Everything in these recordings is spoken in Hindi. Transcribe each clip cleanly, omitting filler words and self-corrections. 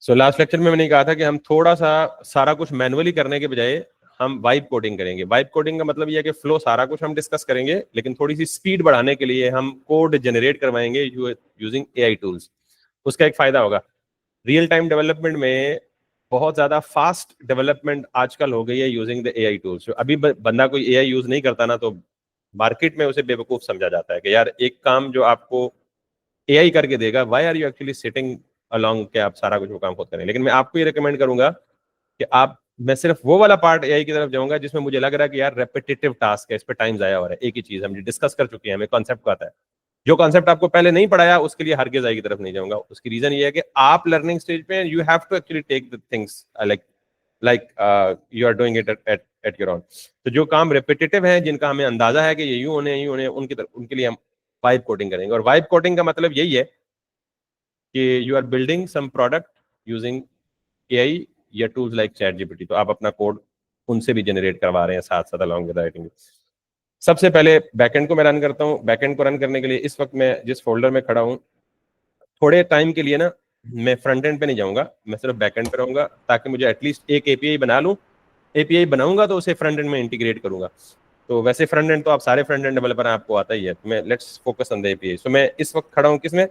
सो लास्ट लेक्चर में मैंने कहा था कि हम थोड़ा सा सारा कुछ मैनुअली करने के बजाय हम वाइब कोडिंग करेंगे। वाइब कोडिंग का मतलब ये है कि फ्लो सारा कुछ हम डिस्कस करेंगे, लेकिन थोड़ी सी स्पीड बढ़ाने के लिए हम कोड जनरेट करवाएंगे यूजिंग एआई टूल्स। उसका एक फायदा होगा, रियल टाइम डेवलपमेंट में बहुत ज्यादा फास्ट डेवलपमेंट आजकल हो गई है यूजिंग द एआई टूल्स। अभी बंदा कोई एआई यूज नहीं करता ना, तो मार्केट में उसे बेवकूफ समझा जाता है कि यार एक काम जो आपको एआई करके देगा, why are you actually sitting along के आप सारा कुछ वो काम खुद करें। लेकिन मैं आपको ये रिकमेंड करूंगा कि मैं सिर्फ वो वाला पार्ट एआई की तरफ जाऊंगा जिसमें मुझे लग रहा है कि यार रेपिटेटिव टास्क है, इस पे टाइम जाया हो रहा है, एक ही चीज हम डिस्कस कर चुके हैं, हमें कॉन्सेप्ट को आता है। जो कॉन्सेप्ट आपको पहले नहीं पढ़ाया उसके लिए हरगिज एआई की तरफ नहीं जाऊंगा। उसकी रीजन ये है कि आप लर्निंग स्टेज पे you have to actually take the things like you are doing it at your own. तो जो काम रेपिटेटिव है, जिनका हमें अंदाजा है कि ये यूं होने उनके लिए हम वाइब कोडिंग करेंगे। और वाइब कोडिंग का मतलब यही है कि you are building some product using AI या टूल्स लाइक चैट जीपीटी। तो आप अपना कोड उनसे भी जनरेट करवा रहे हैं साथ साथ अलॉन्ग विद राइटिंग। सबसे पहले बैकएंड को मैं रन करता हूँ। बैकएंड को रन करने के लिए इस वक्त मैं जिस फोल्डर में खड़ा हूँ, थोड़े टाइम के लिए ना मैं फ्रंट एंड पे नहीं जाऊंगा, मैं सिर्फ बैकएंड पे रहूंगा, ताकि मुझे एटलीस्ट एक एपीआई बना लूँ। एपीआई बनाऊंगा तो उसे फ्रंट एंड में इंटीग्रेट करूंगा। तो वैसे फ्रंट एंड तो आप सारे फ्रंट एंड डेवलपर हैं, आपको आता ही है। तो मैं let's focus on the API. So मैं इस वक्त खड़ा हूँ किसमें,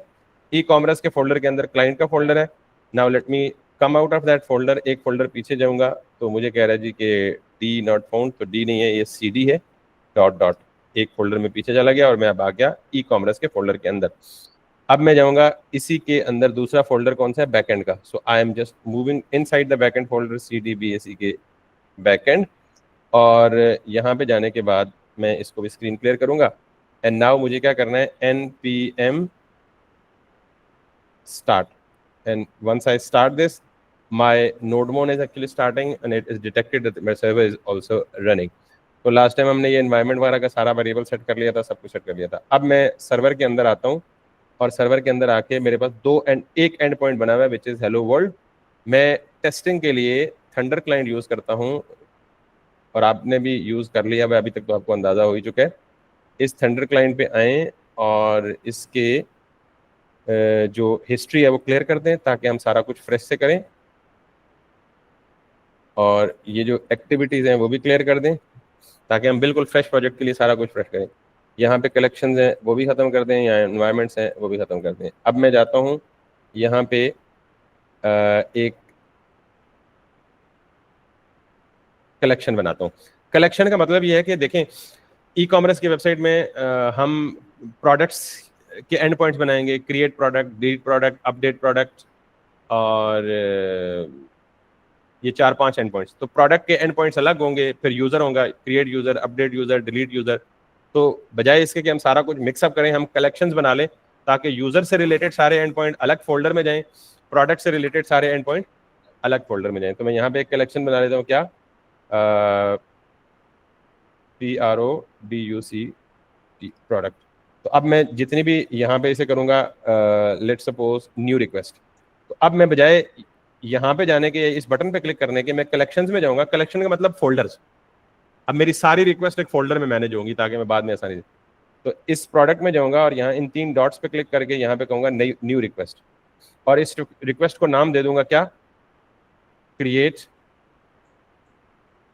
ई कॉमर्स के फोल्डर के अंदर, क्लाइंट का फोल्डर है। Now let me come out of that folder, एक फोल्डर पीछे जाऊंगा तो मुझे कह रहा है जी कि डी नॉट फाउंड। तो डी नहीं है, ये सी डी है, डॉट डॉट। एक फोल्डर में पीछे चला गया और मैं अब आ गया ई कॉमर्स के फोल्डर के अंदर। अब मैं जाऊंगा इसी के अंदर, दूसरा फोल्डर कौन सा है, बैकएंड का। So I am just moving inside the backend folder C D B S E K backend. और यहाँ पे जाने के बाद मैं इसको भी स्क्रीन क्लियर करूंगा। एंड नाउ मुझे क्या करना है, npm start, and once I start this, my nodemon is actually starting and it is detected that my server is also running. तो लास्ट टाइम हमने ये एनवायरनमेंट वगैरह का सारा वेरिएबल सेट कर लिया था, सब कुछ सेट कर लिया था। अब मैं सर्वर के अंदर आता हूँ और सर्वर के अंदर आके मेरे पास एक एंड पॉइंट बना हुआ है विच इज हेलो वर्ल्ड। मैं टेस्टिंग के लिए थंडर क्लाइंट यूज करता हूँ और आपने भी यूज कर लिया है, अभी तक तो आपको अंदाजा हो ही चुका है। इस थंडर क्लाइंट पे आए और इसके जो हिस्ट्री है वो क्लियर कर दें ताकि हम सारा कुछ फ्रेश से करें, और ये जो एक्टिविटीज़ हैं वो भी क्लियर कर दें ताकि हम बिल्कुल फ्रेश प्रोजेक्ट के लिए सारा कुछ फ्रेश करें। यहाँ पे कलेक्शंस हैं वो भी ख़त्म कर दें, या एनवायरनमेंट्स हैं वो भी ख़त्म कर दें। अब मैं जाता हूँ यहाँ पे एक कलेक्शन बनाता हूँ। कलेक्शन का मतलब ये है कि देखें, ई कॉमर्स की वेबसाइट में हम प्रोडक्ट्स के एंड पॉइंट्स बनाएंगे, create product, delete product, update product, और ये 4-5 एंड पॉइंट्स। तो प्रोडक्ट के एंड पॉइंट्स अलग होंगे, फिर यूजर होगा, create user, update user, delete user. तो बजाय इसके कि हम सारा कुछ मिक्सअप करें, हम कलेक्शंस बना लें ताकि यूजर से रिलेटेड सारे एंड पॉइंट अलग फोल्डर में जाएं, प्रोडक्ट से रिलेटेड सारे एंड पॉइंट अलग फोल्डर में जाएं। तो मैं यहाँ पे एक कलेक्शन बना लेता हूँ, क्या, PRODUCT प्रोडक्ट। तो अब मैं जितनी भी यहाँ पे इसे करूँगा, लेट्स सपोज न्यू रिक्वेस्ट। तो अब मैं बजाय यहाँ पे जाने के, इस बटन पे क्लिक करने के, मैं कलेक्शंस में जाऊँगा। कलेक्शन का मतलब फोल्डर्स। अब मेरी सारी रिक्वेस्ट एक फोल्डर में मैनेज होंगी ताकि मैं बाद में आसानी से, तो इस प्रोडक्ट में जाऊँगा और यहाँ इन 3 डॉट्स पे क्लिक करके यहाँ पे कहूँगा न्यू रिक्वेस्ट, और इस रिक्वेस्ट को नाम दे दूंगा क्या, क्रिएट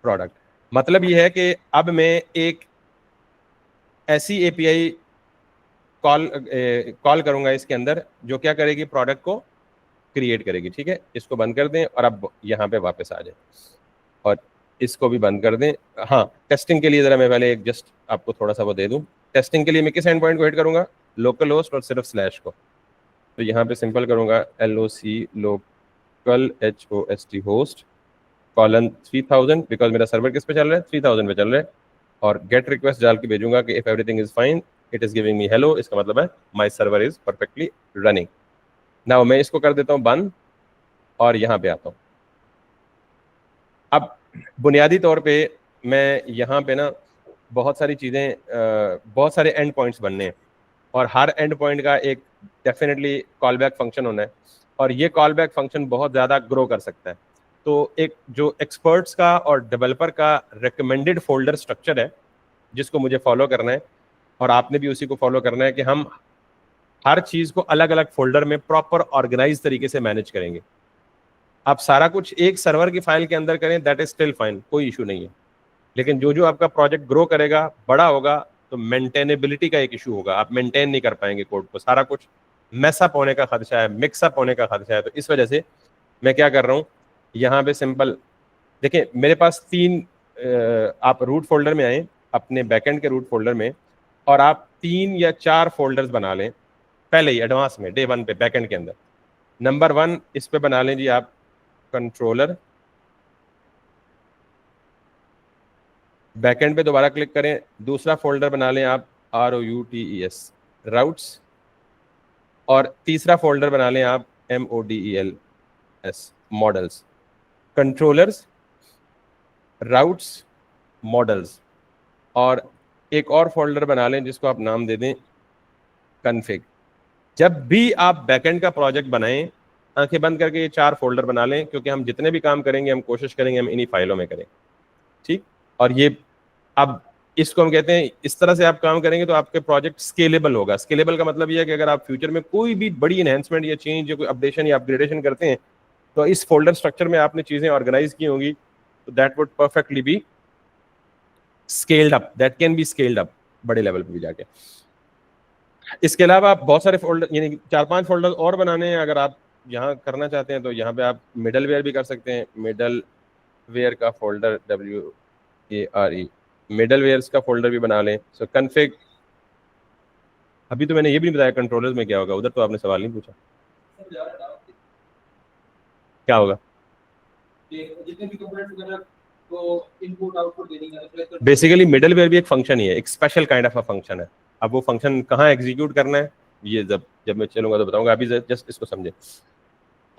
प्रोडक्ट। मतलब ये है कि अब मैं एक ऐसी एपीआई कॉल करूंगा इसके अंदर जो क्या करेगी, प्रोडक्ट को क्रिएट करेगी। ठीक है, इसको बंद कर दें और अब यहाँ पे वापस आ जाए और इसको भी बंद कर दें। हाँ, टेस्टिंग के लिए जरा मैं पहले एक जस्ट आपको थोड़ा सा वो दे दूं। टेस्टिंग के लिए मैं किस एंड पॉइंट को हिट करूंगा, लोकल होस्ट और सिर्फ स्लैश को। तो यहाँ पे सिंपल करूंगा LOC local HOST host colon 3000, because मेरा सर्वर किस पे चल रहा है, 3000 पे चल रहा है। और गेट रिक्वेस्ट डाल के भेजूंगा कि if everything is fine it is giving me hello. इसका मतलब है my server is perfectly running. Now मैं इसको कर देता हूँ बंद और यहाँ पे आता हूँ। अब बुनियादी तौर पे मैं यहाँ पे ना बहुत सारी चीज़ें, बहुत सारे एंड पॉइंट्स बनने हैं और हर एंड पॉइंट का एक डेफिनेटली कॉल बैक फंक्शन होना है, और ये कॉल बैक फंक्शन बहुत ज़्यादा ग्रो कर सकता है। तो एक जो एक्सपर्ट्स का और डेवलपर का रिकमेंडेड फोल्डर स्ट्रक्चर है जिसको मुझे फॉलो करना है, और आपने भी उसी को फॉलो करना है कि हम हर चीज़ को अलग अलग फोल्डर में प्रॉपर ऑर्गेनाइज तरीके से मैनेज करेंगे। आप सारा कुछ एक सर्वर की फाइल के अंदर करें, दैट इज स्टिल फाइन, कोई इशू नहीं है। लेकिन जो जो आपका प्रोजेक्ट ग्रो करेगा, बड़ा होगा, तो मेंटेनेबिलिटी का एक इशू होगा, आप मेंटेन नहीं कर पाएंगे कोड को, सारा कुछ मैसअप होने का खदशा है, मिक्सअप होने का खदशा है। तो इस वजह से मैं क्या कर रहा हूँ, यहाँ पे सिंपल देखिए, मेरे पास 3 आप रूट फोल्डर में आए अपने बैकएंड के रूट फोल्डर में, और आप 3 या 4 फोल्डर्स बना लें पहले ही एडवांस में, डे 1 पे बैकएंड के अंदर। नंबर 1 इस पे बना लें जी आप कंट्रोलर, बैकएंड पे दोबारा क्लिक करें, दूसरा फोल्डर बना लें आप ROUTES राउट्स, और तीसरा फोल्डर बना लें आप MODELS models, controllers, routes, models, और एक और फोल्डर बना लें जिसको आप नाम दे दें कन्फिग। जब भी आप बैकएंड का प्रोजेक्ट बनाएं, आंखें बंद करके ये 4 फोल्डर बना लें, क्योंकि हम जितने भी काम करेंगे हम कोशिश करेंगे हम इन्हीं फाइलों में करें, ठीक। और ये अब इसको हम कहते हैं, इस तरह से आप काम करेंगे तो आपके प्रोजेक्ट स्केलेबल होगा। स्केलेबल का मतलब ये है कि अगर आप फ्यूचर में कोई भी बड़ी एनहेंसमेंट या चेंज या कोई अपडेशन या अपग्रेडेशन करते हैं, तो इस फोल्डर स्ट्रक्चर में आपने चीजें ऑर्गेनाइज की होंगी, तो that would perfectly be scaled up, that can be scaled up बड़े लेवल पे भी जाके। इसके अलावा आप बहुत सारे फोल्डर, यानी 4-5 फोल्डर और बनाने हैं, अगर आप यहाँ करना चाहते हैं तो यहाँ पे आप मिडल वेयर भी कर सकते हैं। मिडल वेयर का फोल्डर WARE, मिडल वेयर्स का फोल्डर भी बना लें। सो कन्फिग, अभी तो मैंने ये भी नहीं बताया कंट्रोलर्स में क्या होगा, उधर तो आपने सवाल नहीं पूछा, क्या होगा जितने भी कंपोनेंट्स तो इनपुट आउटपुट देनी। बेसिकली मिडल वेयर भी एक फंक्शन ही है, एक special kind of a function है। अब वो फंक्शन कहाँ एग्जीक्यूट करना है, ये जब जब मैं चलूंगा तो बताऊंगा, अभी जस्ट इसको समझे।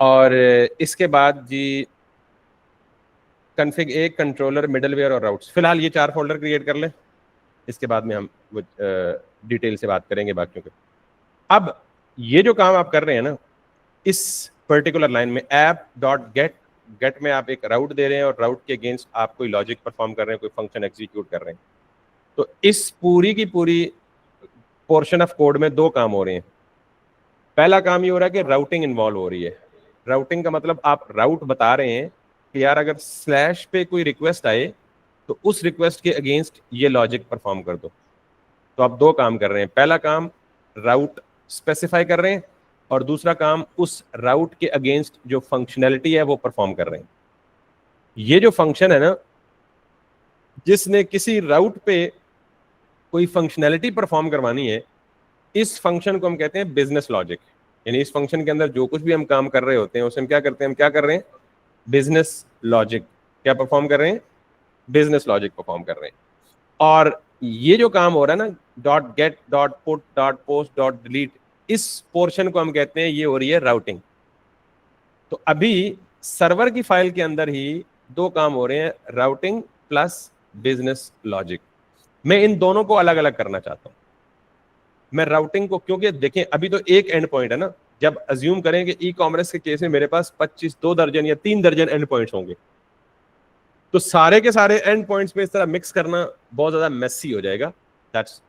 और इसके बाद जी कन्फिग एक, कंट्रोलर, मिडल वेयर और राउट्स, फिलहाल ये 4 फोल्डर क्रिएट कर लें, इसके बाद में हम डिटेल से बात करेंगे बाकियों के। अब ये जो काम आप कर रहे हैं ना, इस पर्टिकुलर लाइन में ऐप डॉट गेट, गेट में आप एक राउट दे रहे हैं और राउट के अगेंस्ट आप कोई लॉजिक परफॉर्म कर रहे हैं, कोई फंक्शन एग्जीक्यूट कर रहे हैं। तो इस पूरी की पूरी पोर्शन ऑफ कोड में 2 काम हो रहे हैं। पहला काम ये हो रहा है कि राउटिंग इन्वॉल्व हो रही है। राउटिंग का मतलब आप राउट बता रहे हैं कि यार अगर स्लैश पे कोई रिक्वेस्ट आए तो उस रिक्वेस्ट के अगेंस्ट ये लॉजिक परफॉर्म कर दो। तो आप 2 काम कर रहे हैं, पहला काम राउट स्पेसिफाई कर रहे हैं, और दूसरा काम उस राउट के अगेंस्ट जो फंक्शनैलिटी है वो परफॉर्म कर रहे हैं। ये जो फंक्शन है ना, जिसने किसी राउट पे कोई फंक्शनैलिटी परफॉर्म करवानी है, इस फंक्शन को हम कहते हैं बिजनेस लॉजिक। यानी इस फंक्शन के अंदर जो कुछ भी हम काम कर रहे होते हैं उसे हम क्या करते हैं, हम क्या कर रहे हैं, बिजनेस लॉजिक क्या परफॉर्म कर रहे हैं, बिजनेस लॉजिक परफॉर्म कर रहे हैं। और ये जो काम हो रहा है ना, dot gate, dot put, dot post, dot delete, इस पोर्शन को हम कहते हैं, ये हो रही है राउटिंग। तो अभी सर्वर की फाइल के अंदर ही 2 काम हो रहे हैं, राउटिंग प्लस बिजनेस लॉजिक। मैं इन दोनों को अलग अलग करना चाहता हूं। मैं राउटिंग को, क्योंकि देखें अभी तो एक एंड पॉइंट है ना, जब अज्यूम करें कि ई कॉमर्स के केस में मेरे पास 25, 2 दर्जन या 3 दर्जन एंड पॉइंट्स होंगे, तो सारे के सारे एंड पॉइंट्स पे इस तरह मिक्स करना बहुत ज्यादा मेसी हो जाएगा। दैट्स,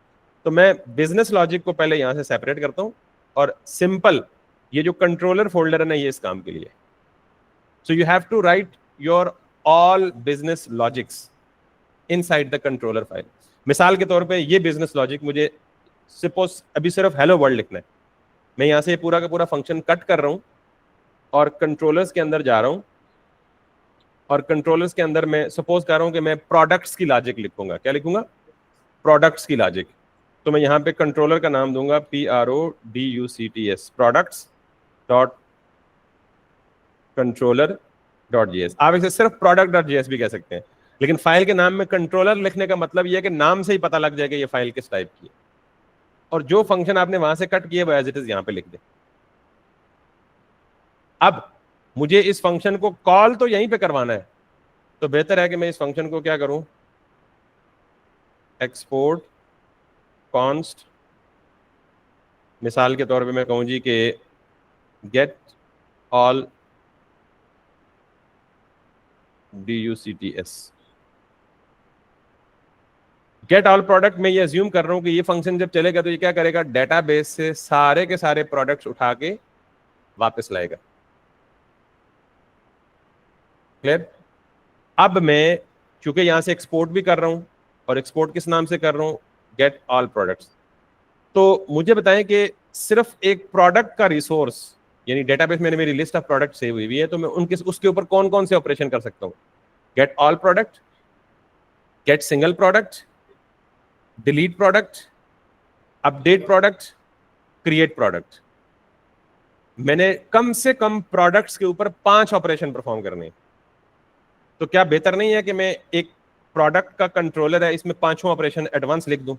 तो मैं बिजनेस लॉजिक को पहले यहां से सेपरेट करता हूं, और सिंपल ये जो कंट्रोलर फोल्डर है ना, ये इस काम के लिए। So you have to write your all business logics inside the controller file. मिसाल के तौर पे ये बिजनेस लॉजिक मुझे सपोज अभी सिर्फ हेलो वर्ल्ड लिखना है, मैं यहां से पूरा का पूरा फंक्शन कट कर रहा हूं और कंट्रोलर्स के अंदर जा रहा हूं, और कंट्रोलर्स के अंदर मैं सपोज कर रहा हूं कि मैं प्रोडक्ट्स की लॉजिक लिखूंगा। क्या लिखूंगा, प्रोडक्ट्स की लॉजिक। तो मैं यहाँ पे कंट्रोलर का नाम दूंगा PRODUCTS, products dot controller dot JS। आप इसे सिर्फ प्रोडक्ट डॉट JS भी कह सकते हैं, लेकिन फाइल के नाम में कंट्रोलर लिखने का मतलब यह है कि नाम से ही पता लग जाएगा ये फाइल किस टाइप की है, और जो फंक्शन आपने वहां से कट किया वो एज इट इज यहां पे लिख दे। अब मुझे इस फंक्शन को कॉल तो यहीं पे करवाना है, तो बेहतर है कि मैं इस फंक्शन को क्या करूं, एक्सपोर्ट कॉन्स्ट, मिसाल के तौर पे मैं कहूं जी कि get all DUCTS, gate all product. मैं ये अज्यूम कर रहा हूं कि ये फंक्शन जब चलेगा तो ये क्या करेगा, डेटाबेस से सारे के सारे प्रोडक्ट्स उठा के वापस लाएगा। क्लियर। अब मैं चूंकि यहां से एक्सपोर्ट भी कर रहा हूं, और एक्सपोर्ट किस नाम से कर रहा हूं, गेट ऑल प्रोडक्ट्स। तो मुझे बताएं कि सिर्फ एक प्रोडक्ट का रिसोर्स, यानी डेटाबेस में मेरी लिस्ट ऑफ प्रोडक्ट सेव हुई है, तो मैं उनके उसके ऊपर कौन कौन से ऑपरेशन कर सकता हूं? Get all product, get single product, delete product, update product, create product. मैंने कम से कम प्रोडक्ट्स के ऊपर 5 ऑपरेशन परफॉर्म करने। तो क्या बेहतर नहीं है कि मैं एक प्रोडक्ट का कंट्रोलर है, इसमें 5 ऑपरेशन एडवांस लिख दूं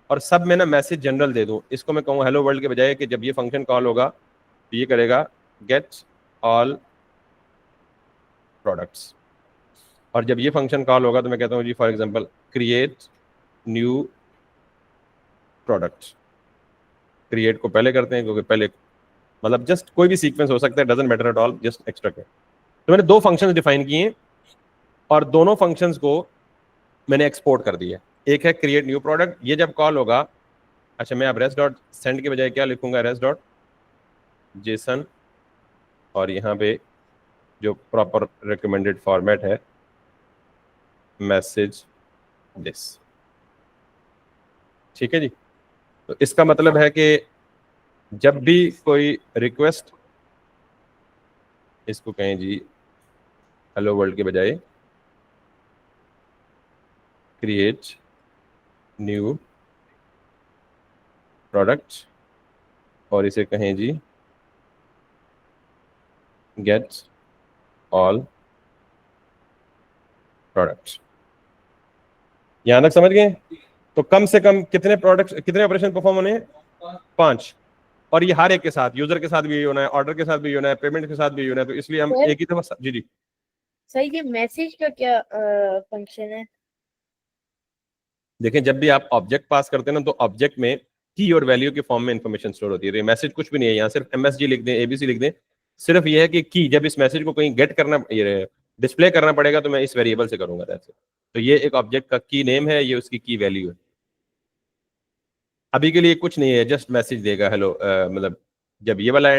और सब में ना मैसेज जनरल दे दूं? इसको मैं कहूँ हेलो वर्ल्ड के बजाय कि जब ये फंक्शन कॉल होगा तो ये करेगा गेट ऑल प्रोडक्ट्स, और जब ये फंक्शन कॉल होगा तो मैं कहता हूँ जी for example create new product. Create को पहले करते हैं क्योंकि पहले मतलब जस्ट कोई भी सीक्वेंस हो सकता है, doesn't matter at all, just extra के। तो मैंने 2 फंक्शंस डिफाइन किए और दोनों फंक्शंस को मैंने एक्सपोर्ट कर दिया। एक है क्रिएट न्यू प्रोडक्ट, ये जब कॉल होगा, अच्छा मैं अब रेस्ट डॉट सेंड के बजाय क्या लिखूंगा, रेस्ट डॉट जेसन, और यहाँ पे जो प्रॉपर रिकमेंडेड फॉर्मेट है मैसेज दिस। ठीक है जी। तो इसका मतलब है कि जब भी कोई रिक्वेस्ट, इसको कहें जी हेलो वर्ल्ड के बजाय क्रिएट न्यू प्रोडक्ट, और इसे कहें जी गेट ऑल प्रोडक्ट। यहां तक समझ गए? तो कम से कम कितने प्रोडक्ट, कितने ऑपरेशन परफॉर्म होने हैं? 5। और ये हर एक के साथ, यूजर के साथ भी होना है, ऑर्डर के साथ भी होना है, पेमेंट के साथ भी होना है, तो इसलिए हम सर एक ही दफा जी जी। सर ये मैसेज का क्या फंक्शन है? देखें, जब भी आप ऑब्जेक्ट पास करते हैं ना, तो ऑब्जेक्ट में की और वैल्यू के फॉर्म में इंफॉर्मेशन स्टोर होती है। तो ये मैसेज कुछ भी नहीं है, यहाँ सिर्फ एमएसजी लिख दें, एबीसी लिख दें, सिर्फ ये है कि की, जब इस मैसेज को कहीं गेट करना, ये डिस्प्ले करना पड़ेगा, तो मैं इस वेरिएबल से करूंगा ऐसे। तो ये एक ऑब्जेक्ट का की नेम है, ये उसकी की वैल्यू है। अभी के लिए कुछ नहीं है, जस्ट मैसेज देगा हेलो, मतलब जब ये वाला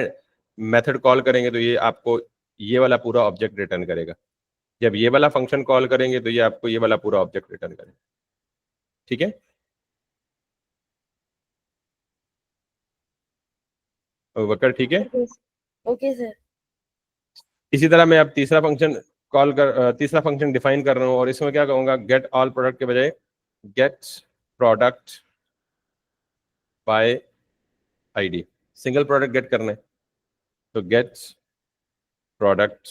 मेथड कॉल करेंगे तो ये आपको ये वाला पूरा ऑब्जेक्ट रिटर्न करेगा, जब ये वाला फंक्शन कॉल करेंगे तो ये आपको ये वाला पूरा ऑब्जेक्ट रिटर्न करेगा। ठीक है, वकर ठीक है। ओके। Okay sir. इसी तरह मैं अब तीसरा फंक्शन तीसरा फंक्शन डिफाइन कर रहा हूँ, और इसमें क्या कहूंगा, गेट ऑल प्रोडक्ट के बजाय get product by ID. Single product get करना है, तो गेट प्रोडक्ट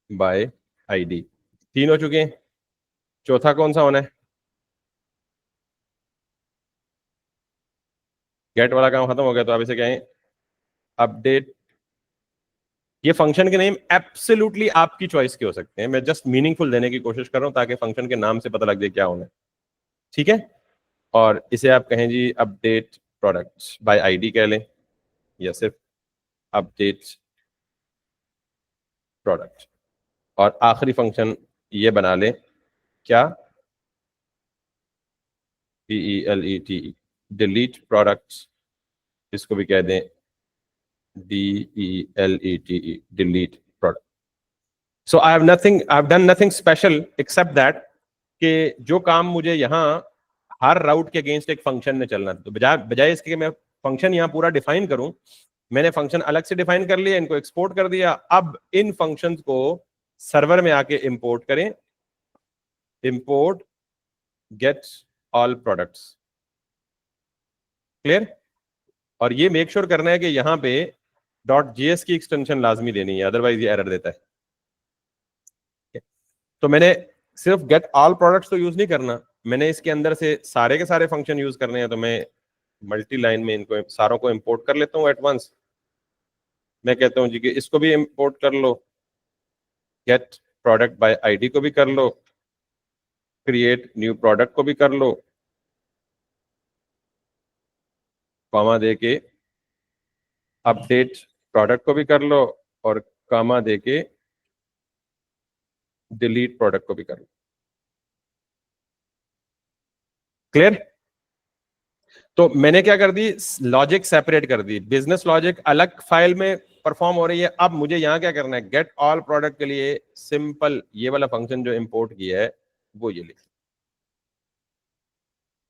बाय आईडी। 3 हो चुके हैं, चौथा कौन सा होना है? गेट वाला काम खत्म हो गया, तो आप इसे कहें अपडेट। ये फंक्शन के नेम एब्सोल्युटली आपकी चॉइस के हो सकते हैं, मैं जस्ट मीनिंगफुल देने की कोशिश कर रहा हूं ताकि फंक्शन के नाम से पता लग जाए क्या होना है। ठीक है, और इसे आप कहें जी अपडेट प्रोडक्ट बाय आईडी कह लें, या सिर्फ अपडेट प्रोडक्ट। और आखिरी फंक्शन ये बना लें, क्या, DELETE, डिलीट प्रोडक्ट्स, इसको भी कह दें DELETE, delete product. So I have done nothing special except that कि जो काम मुझे यहाँ हर राउट के अगेंस्ट एक फंक्शन में चलना था, तो बजाय बजाय इसके कि मैं फंक्शन यहाँ पूरा डिफाइन करूं, मैंने फंक्शन अलग से डिफाइन कर लिया, इनको एक्सपोर्ट कर दिया। अब इन फंक्शंस को सर्वर में आके इंपोर्ट करें, import get all products. Clear? और ये मेक श्योर करना है कि यहाँ पे .js की एक्सटेंशन लाजमी देनी है, अदरवाइज ये एरर देता है। तो मैंने सिर्फ गेट ऑल प्रोडक्ट्स तो यूज नहीं करना, मैंने इसके अंदर से सारे के सारे फंक्शन यूज करने हैं, तो मैं मल्टी लाइन में इनको सारों को इंपोर्ट कर लेता हूँ एट वंस। मैं कहता हूँ जी कि इसको भी इंपोर्ट कर लो, गेट प्रोडक्ट बाय आईडी को भी कर लो, क्रिएट न्यू प्रोडक्ट को भी कर लो, कॉमा दे के अपडेट प्रोडक्ट को भी कर लो, और कॉमा दे के डिलीट प्रोडक्ट को भी कर लो। क्लियर? तो मैंने क्या कर दी, लॉजिक सेपरेट कर दी, बिजनेस लॉजिक अलग फाइल में परफॉर्म हो रही है। अब मुझे यहाँ क्या करना है, गेट ऑल प्रोडक्ट के लिए सिंपल ये वाला फंक्शन जो इंपोर्ट किया है वो ये लिख।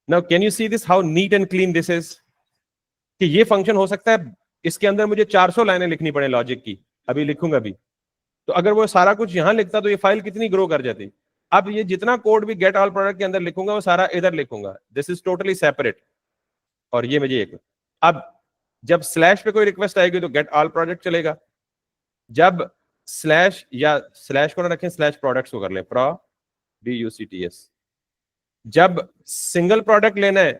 Now can you see this how neat and clean this is, कि ये फंक्शन हो सकता है इसके अंदर मुझे 400 लाइनें लिखनी पड़े लॉजिक की, अभी लिखूंगा भी। तो अगर वो सारा कुछ यहां लिखता तो ये फाइल कितनी ग्रो कर जाती। अब ये जितना कोड भी गेट ऑल प्रोडक्ट के अंदर लिखूंगा वो सारा इधर लिखूंगा, दिस इज टोटली सेपरेट। और ये मुझे एक, अब जब स्लैश पे कोई रिक्वेस्ट आएगी तो गेट ऑल प्रोडक्ट चलेगा, जब स्लैश या स्लैश को ना रखें, स्लैश प्रोडक्ट्स को कर लें, PRODUCTS। जब सिंगल प्रोडक्ट लेना है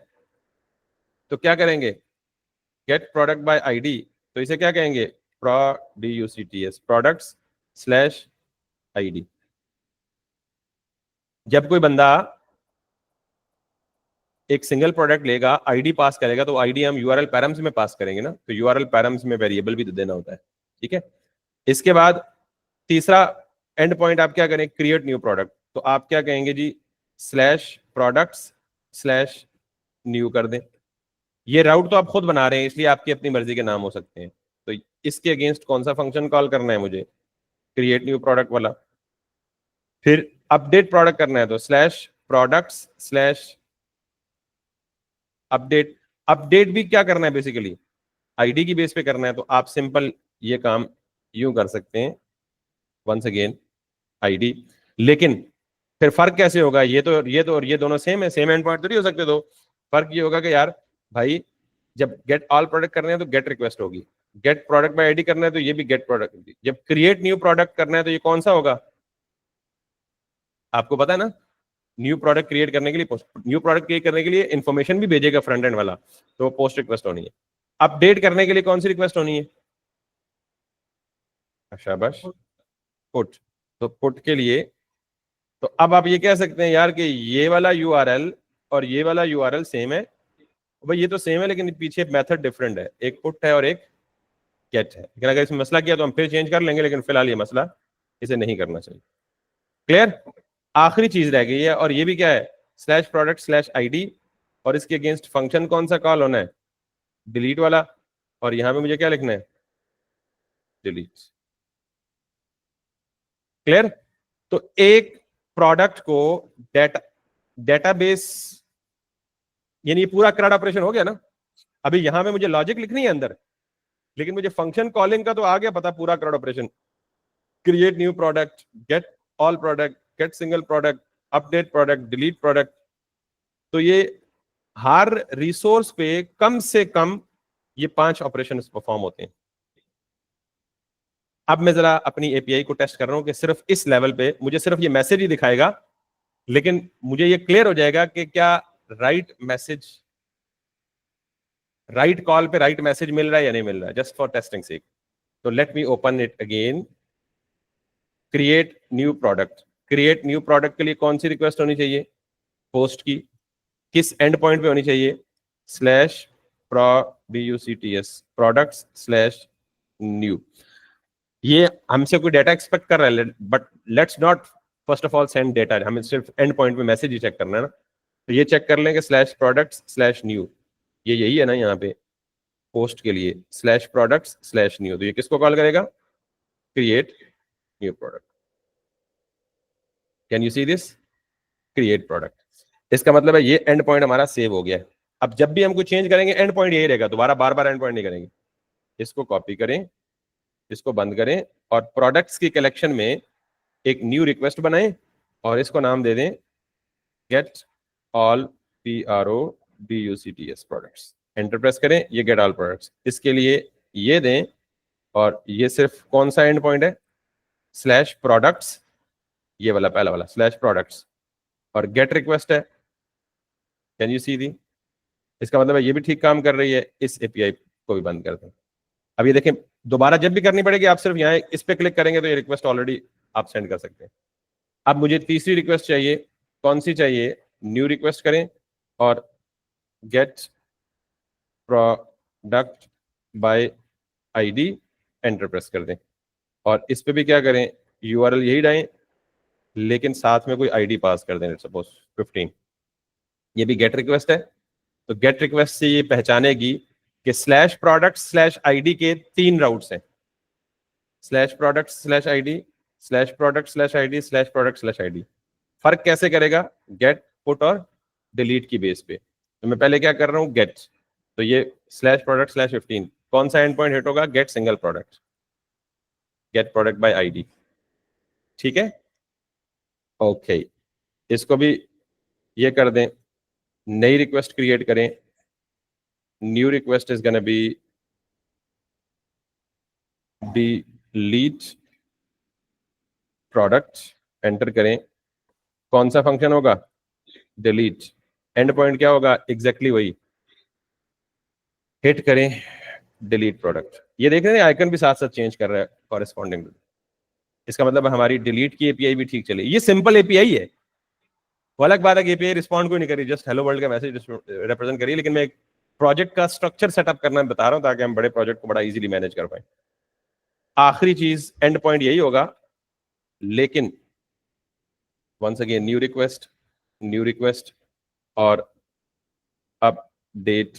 तो क्या करेंगे, गेट प्रोडक्ट बाय आईडी, तो इसे क्या कहेंगे, PRODUCTS, प्रोडक्ट्स स्लैश आईडी। जब कोई बंदा एक सिंगल प्रोडक्ट लेगा, आईडी पास करेगा, तो आईडी हम यूआरएल पैरम्स में पास करेंगे ना, तो यूआरएल पैरम्स में वेरिएबल भी तो देना होता है, ठीक है। इसके बाद तीसरा एंड पॉइंट आप क्या करें, क्रिएट न्यू प्रोडक्ट, तो आप क्या कहेंगे जी, स्लैश प्रोडक्ट्स स्लैश न्यू कर दें। ये राउट तो आप खुद बना रहे हैं इसलिए आपकी अपनी मर्जी के नाम हो सकते हैं। तो इसके अगेंस्ट कौन सा फंक्शन कॉल करना है मुझे, क्रिएट न्यू प्रोडक्ट वाला। फिर अपडेट प्रोडक्ट करना है तो slash products slash update. Update भी क्या करना है, बेसिकली आईडी की बेस पे करना है, तो आप सिंपल ये काम यूं कर सकते हैं, वंस अगेन आईडी। लेकिन फिर फर्क कैसे होगा, ये तो और ये दोनों सेम है, सेम एंड पॉइंट तो नहीं हो सकते। तो फर्क ये होगा कि यार भाई जब गेट ऑल प्रोडक्ट करने हैं तो गेट रिक्वेस्ट होगी, गेट प्रोडक्ट बाय आईडी करना है तो ये भी गेट प्रोडक्ट होगी, जब क्रिएट न्यू प्रोडक्ट करना है तो ये कौन सा होगा, आपको पता है ना, न्यू प्रोडक्ट क्रिएट करने के लिए, न्यू प्रोडक्ट क्रिएट करने के लिए इंफॉर्मेशन भी भेजेगा फ्रंट एंड वाला, तो पोस्ट रिक्वेस्ट होनी है। अपडेट करने के लिए कौन सी रिक्वेस्ट होनी है, शाबाश, पुट। तो पुट के लिए तो अब आप ये कह सकते हैं यार कि ये वाला यूआरएल और ये वाला यूआरएल सेम है, भाई ये तो सेम है लेकिन पीछे मेथड डिफरेंट है, एक पुट है और एक गेट है। लेकिन अगर इसमें मसला किया तो हम फिर चेंज कर लेंगे, लेकिन फिलहाल ये मसला इसे नहीं करना चाहिए। क्लियर। आखिरी चीज रह गई है और ये भी क्या है, स्लैश प्रोडक्ट स्लैश आईडी, और इसके अगेंस्ट फंक्शन कौन सा कॉल होना है, डिलीट वाला, और यहां पे मुझे क्या लिखना है, डिलीट। क्लियर। तो एक प्रोडक्ट को डेटाबेस, यानी ये पूरा क्रड ऑपरेशन हो गया ना। अभी यहां पे मुझे लॉजिक लिखनी है अंदर, लेकिन मुझे फंक्शन कॉलिंग का तो आ गया पता, पूरा CRUD operation, create new product, get all product, get single product, update product, delete product. तो ये हर रिसोर्स पे कम से कम ये 5 ऑपरेशन परफॉर्म होते हैं। अब मैं जरा अपनी एपीआई को टेस्ट कर रहा हूं कि सिर्फ इस लेवल पे मुझे सिर्फ ये मैसेज ही दिखाएगा, लेकिन मुझे ये क्लियर हो जाएगा कि क्या राइट मैसेज, राइट कॉल पे राइट मैसेज मिल रहा है या नहीं मिल रहा है, जस्ट फॉर टेस्टिंग सेक। तो let me open it again, create new product. Create new product के लिए कौन सी रिक्वेस्ट होनी चाहिए, पोस्ट की, किस एंड पॉइंट पे होनी चाहिए, slash PRODUCTS, products slash new. ये हमसे कोई डेटा एक्सपेक्ट कर रहा है, but let's not first of all send data, हमें सिर्फ एंड पॉइंट पे मैसेज ही चेक करना है ना। तो ये चेक कर लेंगे स्लैश प्रोडक्ट्स स्लैश न्यू, ये यही है ना यहाँ पे पोस्ट के लिए, स्लैश प्रोडक्ट्स स्लैश न्यू। तो ये किसको कॉल करेगा, create new product. Can you see this, create product. इसका मतलब है ये एंड पॉइंट हमारा सेव हो गया है। अब जब भी हम कुछ चेंज करेंगे एंड पॉइंट यही रहेगा, दोबारा बार बार एंड पॉइंट नहीं करेंगे। इसको कॉपी करें, इसको बंद करें, और प्रोडक्ट्स की कलेक्शन में एक न्यू रिक्वेस्ट बनाएं और इसको नाम दे दें get all PRODUCTS products. Enter press करें, ये गेट ऑल प्रोडक्ट्स, इसके लिए ये दें, और ये सिर्फ कौन सा एंड पॉइंट है, स्लैश प्रोडक्ट्स, ये वाला पहला वाला स्लैश प्रोडक्ट्स, और गेट रिक्वेस्ट है। कैन यू सी दी, इसका मतलब है ये भी ठीक काम कर रही है। इस एपीआई को भी बंद कर दें। अब ये देखें, दोबारा जब भी करनी पड़ेगी आप सिर्फ यहाँ इस पे क्लिक करेंगे तो ये रिक्वेस्ट ऑलरेडी आप सेंड कर सकते हैं। अब मुझे तीसरी रिक्वेस्ट चाहिए, कौन सी चाहिए, न्यू रिक्वेस्ट करें और get product by ID, enter press कर दें, और इस पे भी क्या करें, यूआरएल यही डालें, लेकिन साथ में कोई आईडी पास कर दें, सपोज 15। ये भी गेट रिक्वेस्ट है, तो गेट रिक्वेस्ट से ये पहचानेगी कि स्लैश प्रोडक्ट स्लैश आईडी के 3 राउट्स हैं, slash product slash ID, slash product slash ID, slash product slash ID. फर्क कैसे करेगा? गेट, पुट और डिलीट की बेस पे। तो मैं पहले क्या कर रहा हूँ, गेट, तो ये स्लैश प्रोडक्ट स्लैश 15, कौन सा एंड पॉइंट हिट होगा? Get single product, get product by ID. ठीक है, ओके। इसको भी ये कर दें, नई रिक्वेस्ट क्रिएट करें, new request is gonna be delete product, enter करें। कौन सा फंक्शन होगा? डिलीट। एंड पॉइंट क्या होगा? एग्जैक्टली वही, हिट करें डिलीट प्रोडक्ट। ये देख रहे हैं आइकन भी साथ साथ चेंज कर रहा है कॉरेस्पॉन्डिंग। इसका मतलब हमारी डिलीट की एपीआई भी ठीक चले। ये सिंपल एपीआई है, वो अलग बात है कि एपीआई रिस्पॉन्ड कोई नहीं करी, जस्ट हेलो वर्ल्ड का मैसेज रिप्रेजेंट करिए। लेकिन मैं एक प्रोजेक्ट का स्ट्रक्चर सेटअप करना बता रहा हूं ताकि हम बड़े प्रोजेक्ट को बड़ा इजीली मैनेज कर पाए। आखिरी चीज एंड पॉइंट यही होगा, लेकिन वंस अगेन न्यू रिक्वेस्ट और अपडेट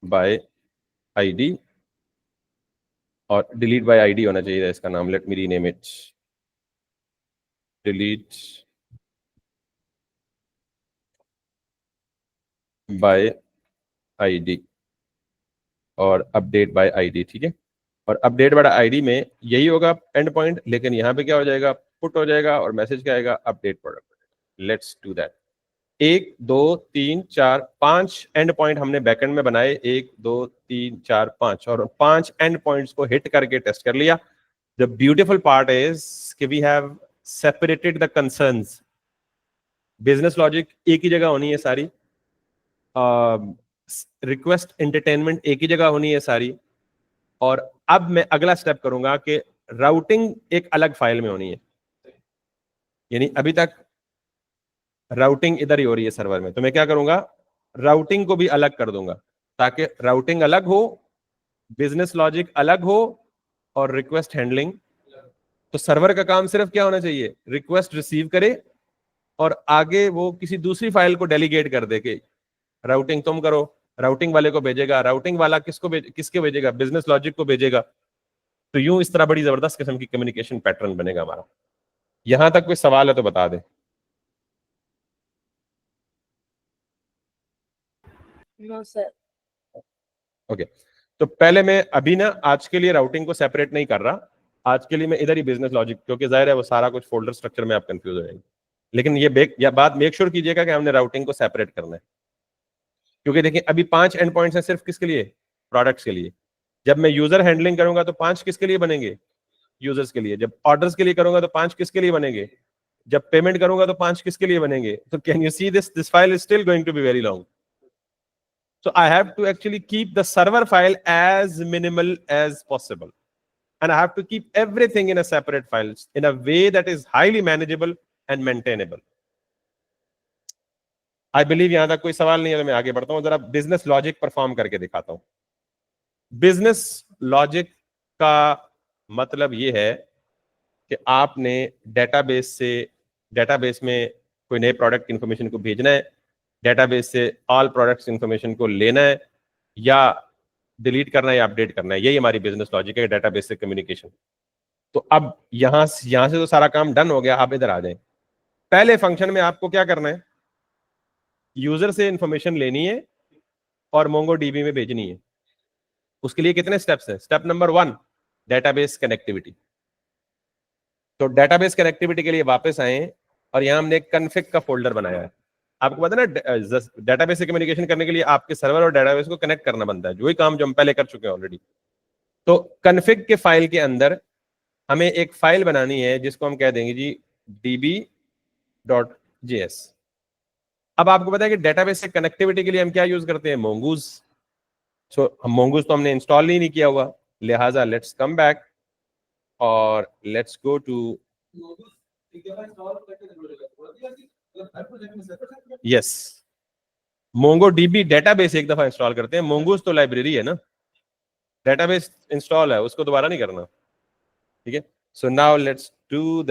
बाय आईडी, और डिलीट बाय आईडी होना चाहिए इसका नाम। Let me rename it, delete bye ID और अपडेट बाय आईडी। ठीक है, और अपडेट बाय आईडी में यही होगा एंड पॉइंट, लेकिन यहां पे क्या हो जाएगा? पुट हो जाएगा और मैसेज क्या आएगा? Update product. Let's do that. 1 2 3 4 5 end point हमने बैकएंड में बनाए, 1 2 3 4 5, और 5 एंड पॉइंट्स को हिट करके टेस्ट कर लिया। द ब्यूटीफुल पार्ट इज कि we have separated the concerns. Business logic एक ही जगह होनी है सारी, रिक्वेस्ट एंटरटेनमेंट एक ही जगह होनी है सारी, और अब मैं अगला स्टेप करूंगा कि राउटिंग एक अलग फाइल में होनी है। यानी अभी तक राउटिंग इधर ही हो रही है सर्वर में, तो मैं क्या करूंगा? राउटिंग को भी अलग कर दूंगा ताकि राउटिंग अलग हो, बिजनेस लॉजिक अलग हो, और रिक्वेस्ट हैंडलिंग। तो सर्वर का काम सिर्फ क्या होना चाहिए? रिक्वेस्ट रिसीव करे और आगे वो किसी दूसरी फाइल को डेलीगेट कर दे के राउटिंग तुम करो, राउटिंग वाले को भेजेगा, राउटिंग वाला किसके भेजेगा? बिजनेस लॉजिक को भेजेगा। तो यूं इस तरह बड़ी जबरदस्त किस्म की कम्युनिकेशन पैटर्न बनेगा हमारा। यहां तक कोई सवाल है तो बता दे। No sir. ओके, तो पहले मैं अभी ना आज के लिए राउटिंग को सेपरेट नहीं कर रहा, आज के लिए मैं इधर ही बिजनेस लॉजिक, क्योंकि जाहिर है वो सारा कुछ फोल्डर स्ट्रक्चर में आप कंफ्यूज हो जाएंगे। लेकिन या बात मेक श्योर कीजिएगा कि हमने राउटिंग को सेपरेट करना है, क्योंकि देखिए अभी 5 एंड पॉइंट्स हैं सिर्फ किसके लिए? प्रोडक्ट्स के लिए। जब मैं यूजर हैंडलिंग करूंगा तो 5 किसके लिए बनेंगे? यूजर्स के लिए। जब ऑर्डर्स के लिए करूंगा तो 5 किसके लिए बनेंगे? जब पेमेंट करूंगा तो 5 किसके लिए बनेंगे? तो can you see this file is still going to be very long. So I have to actually keep the server file as minimal as possible. And I have to keep everything in a separate file in a way that is highly manageable and maintainable. I believe यहां तक कोई सवाल नहीं है, तो मैं आगे बढ़ता हूं, जरा बिजनेस लॉजिक परफॉर्म करके दिखाता हूं। बिजनेस लॉजिक का मतलब ये है कि आपने डेटाबेस में कोई नए प्रोडक्ट इंफॉर्मेशन को भेजना है, डेटाबेस से ऑल प्रोडक्ट्स इंफॉर्मेशन को लेना है, या डिलीट करना है या अपडेट करना है। यही हमारी बिजनेस लॉजिक है, डेटाबेस से कम्युनिकेशन। तो अब यहां से तो सारा काम डन हो गया, आप इधर आ जाएं। पहले फंक्शन में आपको क्या करना है? यूजर से इंफॉर्मेशन लेनी है और मोंगोडीबी में भेजनी है। उसके लिए कितने स्टेप्स हैं? Step number 1, database connectivity. तो डेटाबेस कनेक्टिविटी के लिए वापस आए और यहां हमने एक कॉन्फ़िग का फोल्डर बनाया है। आपको पता है ना, डेटाबेस से कम्युनिकेशन करने के लिए आपके सर्वर और डेटाबेस को कनेक्ट करना बनता है, जो ही काम जो हम पहले कर चुके हैं ऑलरेडी। तो कॉन्फ़िग के फाइल के अंदर हमें एक फाइल बनानी है जिसको हम कह देंगे जी db.js। अब आपको पता है कि डेटाबेस से कनेक्टिविटी के लिए हम क्या यूज करते हैं? मोंगूज। सो मोंगूज तो हमने इंस्टॉल नहीं किया हुआ, लिहाजा लेट्स कम बैक और let's go to yes MongoDB. Database एक दफा इंस्टॉल करते हैं, मोंगूज तो लाइब्रेरी है ना, डेटाबेस इंस्टॉल है, उसको दोबारा नहीं करना। ठीक है, so now let's do the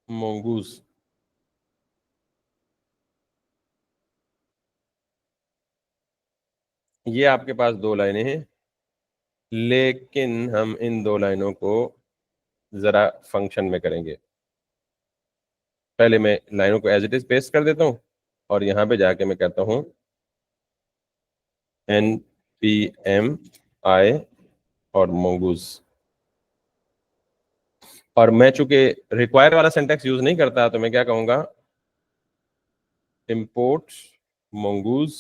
mongoose. ये आपके पास दो लाइनें हैं, लेकिन हम इन दो लाइनों को जरा फंक्शन में करेंगे। पहले मैं लाइनों को एज इट इज पेस्ट कर देता हूं और यहां पे जाके मैं कहता हूं npm और mongoose। और मैं चूंकि रिक्वायर वाला सिंटैक्स यूज नहीं करता तो मैं क्या कहूंगा, import mongoose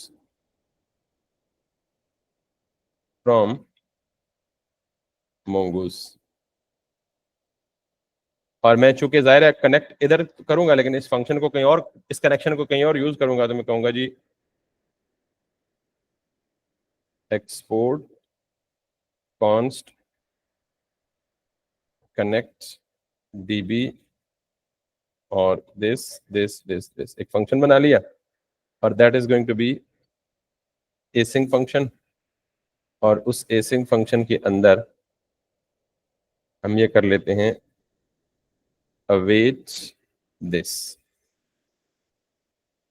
from mongoose। और मैं चूंकि जाहिर है कनेक्ट इधर करूंगा, लेकिन इस फंक्शन को कहीं और, इस कनेक्शन को कहीं और यूज करूंगा, तो मैं कहूंगा जी एक्सपोर्ट कॉन्स्ट कनेक्ट db और दिस एक फंक्शन बना लिया, और that is going to be async function. और उस एसिंक फंक्शन के अंदर हम ये कर लेते हैं अवेट दिस।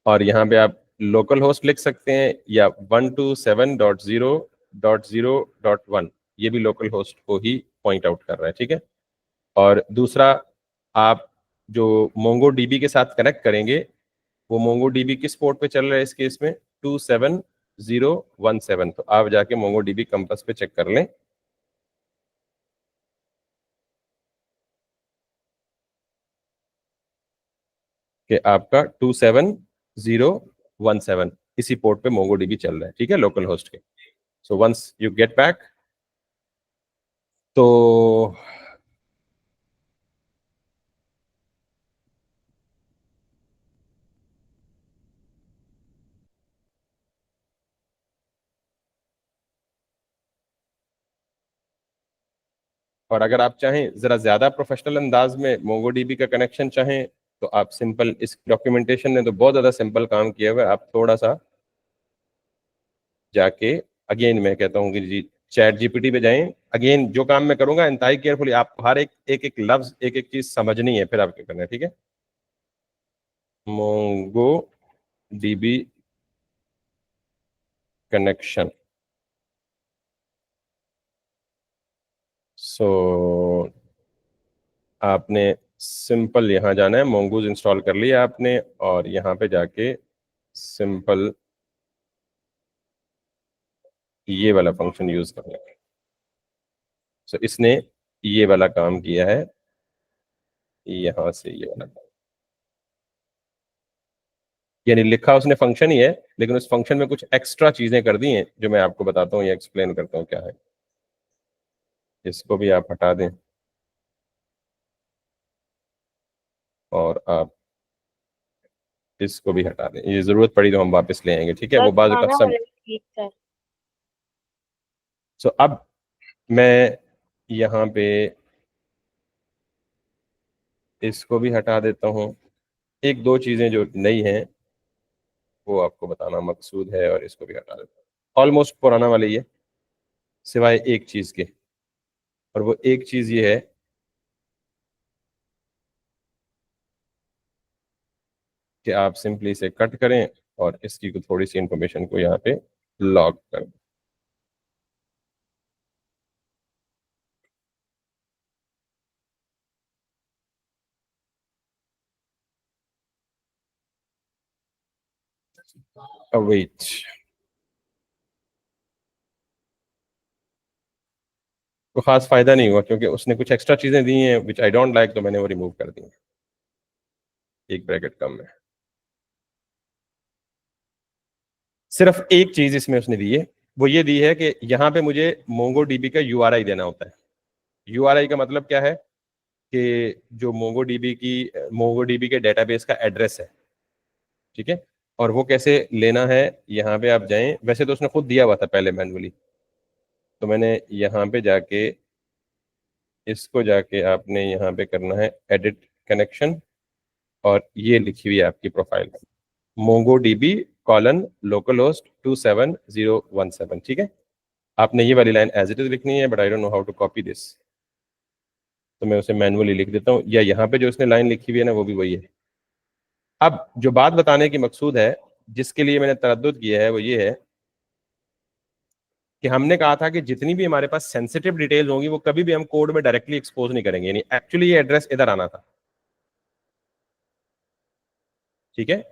और यहाँ पे आप लोकल होस्ट लिख सकते हैं या 127.0.0.1, ये भी लोकल होस्ट को ही पॉइंट आउट कर रहा है, ठीक है। और दूसरा, आप जो मोंगो डीबी के साथ कनेक्ट करेंगे, वो मोंगो डीबी किस पोर्ट पे चल रहा है इस केस में, 27017। तो आप जाके मोंगो डीबी कंपास पे चेक कर लें कि आपका 27017 इसी पोर्ट पे मोंगो डीबी चल रहा है, ठीक है, लोकल होस्ट के। So once you get back, तो और अगर आप चाहें जरा ज्यादा प्रोफेशनल अंदाज में मोंगोडीबी का कनेक्शन चाहें, तो आप सिंपल, इस डॉक्यूमेंटेशन ने तो बहुत ज्यादा सिंपल काम किया हुआ है, आप थोड़ा सा जाके, अगेन मैं कहता हूँ कि जी चैट जीपीटी पे जाएं। अगेन जो काम मैं करूंगा इंतहाई केयरफुली, आप हर एक एक एक लफ्ज, एक एक चीज समझनी है, फिर आपके करना है, ठीक है। Mongo dB connection. सो आपने सिंपल यहाँ जाना है, मोंगूज इंस्टॉल कर लिया आपने, और यहाँ पे जाके सिंपल ये वाला फंक्शन यूज करना है। सो इसने ये वाला काम किया है, यहां से ये वाला काम, यानी लिखा उसने फंक्शन ही है, लेकिन उस फंक्शन में कुछ एक्स्ट्रा चीजें कर दी हैं जो मैं आपको बताता हूँ या एक्सप्लेन करता हूँ क्या है। इसको भी आप हटा दें और आप इसको भी हटा दें, ये जरूरत पड़ी तो हम वापस ले आएंगे, ठीक है, सर वो बात खाना कस्टम। वाला ठीक था। सो अब मैं यहाँ पे इसको भी हटा देता हूँ। एक दो चीजें जो नई हैं वो आपको बताना मकसूद है, और इसको भी हटा देता हूँ। ऑलमोस्ट पुराना वाले ये, सिवाय एक चीज के, और वो एक चीज ये है कि आप सिंपली इसे कट करें और इसकी को थोड़ी सी इंफॉर्मेशन को यहाँ पे लॉग कर दें। अवेट, तो खास फायदा नहीं हुआ क्योंकि उसने कुछ एक्स्ट्रा चीजें दी हैं विच आई डोंट लाइक, तो मैंने वो रिमूव कर दी हैं। एक ब्रैकेट कम है। सिर्फ एक चीज इसमें उसने दी है, वो ये दी है कि यहाँ पे मुझे मोंगो डीबी का यूआरआई देना होता है। यूआरआई का मतलब क्या है कि जो मोंगो डीबी के डेटाबेस का एड्रेस है, ठीक है। और वो कैसे लेना है, यहाँ पे आप जाएं, वैसे तो उसने खुद दिया हुआ था पहले मैनुअली, तो मैंने यहाँ पे जाके, इसको जाके आपने यहाँ पे करना है एडिट कनेक्शन, और ये लिखी हुई है आपकी profile, Mongo dB colon local host 27017, ठीक है। आपने ये वाली लाइन एज इट इज लिखनी है, but I don't know how to copy this, तो मैं उसे मैनुअली लिख देता हूँ, या यहाँ पे जो इसने लाइन लिखी हुई है ना वो भी वही है। अब जो बात बताने की मकसूद है, जिसके लिए मैंने तरद्दुद किया है, वो ये है कि हमने कहा था कि जितनी भी हमारे पास सेंसिटिव डिटेल्स होंगी वो कभी भी हम कोड में डायरेक्टली एक्सपोज नहीं करेंगे, यानी एक्चुअली ये एड्रेस इधर आना था, ठीक है।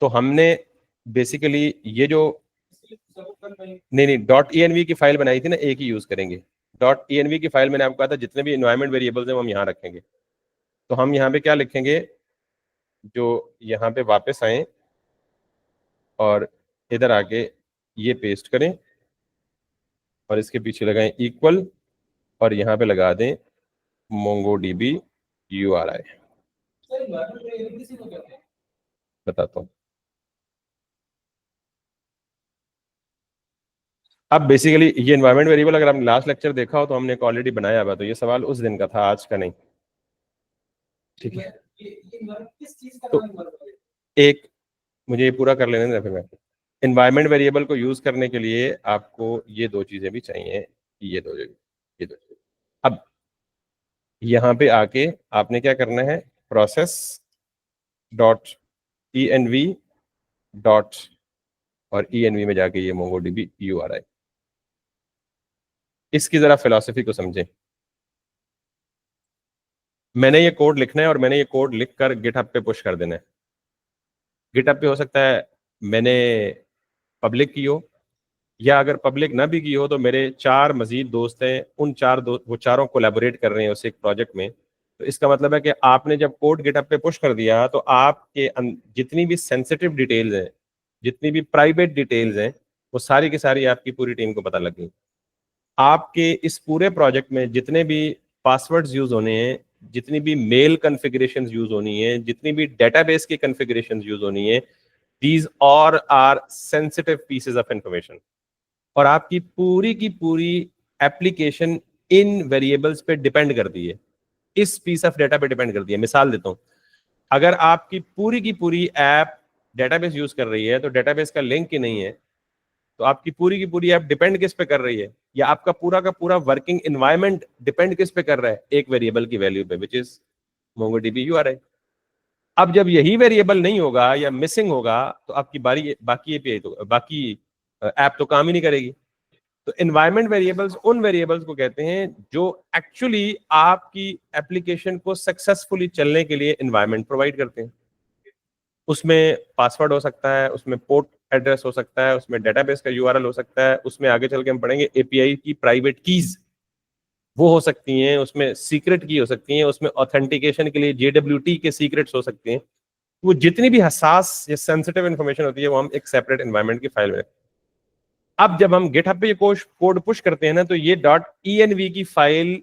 तो हमने बेसिकली ये जो नहीं डॉट ई की फाइल बनाई थी ना, एक ही यूज करेंगे। डॉट ई की फाइल मैंने आपको कहा था जितने भी इन्वायरमेंट वेरिएबल्स हैं वो हम यहाँ रखेंगे। तो हम यहाँ पे क्या लिखेंगे, जो यहाँ पे वापस आए और इधर आके ये पेस्ट करें और इसके पीछे लगाएं इक्वल और यहाँ पे लगा दें MongoDB URI। बताता हूँ। अब बेसिकली ये एनवायरमेंट वेरिएबल अगर आपने लास्ट लेक्चर देखा हो तो हमने ऑलरेडी बनाया हुआ, तो ये सवाल उस दिन का था, आज का नहीं, ठीक है। तो एक मुझे ये पूरा कर लेने दें फिर मैं। एनवायरमेंट वेरिएबल को यूज करने के लिए आपको ये दो चीजें भी चाहिए, ये दो चीजें। अब यहाँ पे आके आपने क्या करना है, प्रोसेस डॉट env डॉट और env में जाके ये MongoDB URI, इसकी जरा फिलॉसफी को समझें। मैंने ये कोड लिखना है और मैंने ये कोड लिखकर गिटहब पे पुश कर देना है। गिटहब पे हो सकता है मैंने पब्लिक की हो, या अगर पब्लिक ना भी की हो तो मेरे 4 मजीद दोस्त हैं, उन 4 दोस्त वो चारों कोलैबोरेट कर रहे हैं उस एक प्रोजेक्ट में। तो इसका मतलब है कि आपने जब कोड गिटहब पे पुश कर दिया तो आपके जितनी भी सेंसिटिव डिटेल्स हैं, जितनी भी प्राइवेट डिटेल्स हैं, वो सारी की सारी आपकी पूरी टीम को पता लग गई। आपके इस पूरे प्रोजेक्ट में जितने भी पासवर्ड्स यूज होने हैं, जितनी भी मेल कॉन्फ़िगरेशंस यूज होनी है, जितनी भी डेटाबेस की कॉन्फ़िगरेशंस यूज होनी है, these all are sensitive pieces of information. और आपकी पूरी की पूरी एप्लीकेशन इन वेरिएबल्स पे डिपेंड करती है, इस पीस ऑफ डेटा पे डिपेंड करती है। मिसाल देता हूं, अगर आपकी पूरी की पूरी ऐप डेटाबेस यूज कर रही है तो डेटाबेस का लिंक ही नहीं है, तो आपकी पूरी की पूरी ऐप डिपेंड किस पे कर रही है, या आपका पूरा का पूरा वर्किंग एनवायरनमेंट डिपेंड किस पे कर रहा है, एक वेरिएबल की वैल्यू पे, विच इज MongoDB URI। अब जब यही वेरिएबल नहीं होगा या मिसिंग होगा तो आपकी बाकी एपीआई तो बाकी ऐप तो काम ही नहीं करेगी। तो एनवायरनमेंट वेरिएबल्स उन वेरिएबल्स को कहते हैं जो एक्चुअली आपकी एप्लीकेशन को सक्सेसफुली चलने के लिए एनवायरनमेंट प्रोवाइड करते हैं। उसमें पासवर्ड हो सकता है, उसमें पोर्ट एड्रेस हो सकता है, उसमें डेटाबेस का यूआरएल हो सकता है, उसमें आगे चल के हम पढ़ेंगे एपीआई की प्राइवेट कीज वो हो सकती हैं, उसमें सीक्रेट की हो सकती हैं, उसमें ऑथेंटिकेशन के लिए JWT के सीक्रेट्स हो सकते हैं। वो जितनी भी हसास या सेंसिटिव इंफॉर्मेशन होती है वो हम एक सेपरेट एनवायरनमेंट की फाइल में। अब जब हम गिटहब पे ये कोड पुश करते हैं ना, तो ये .env की फाइल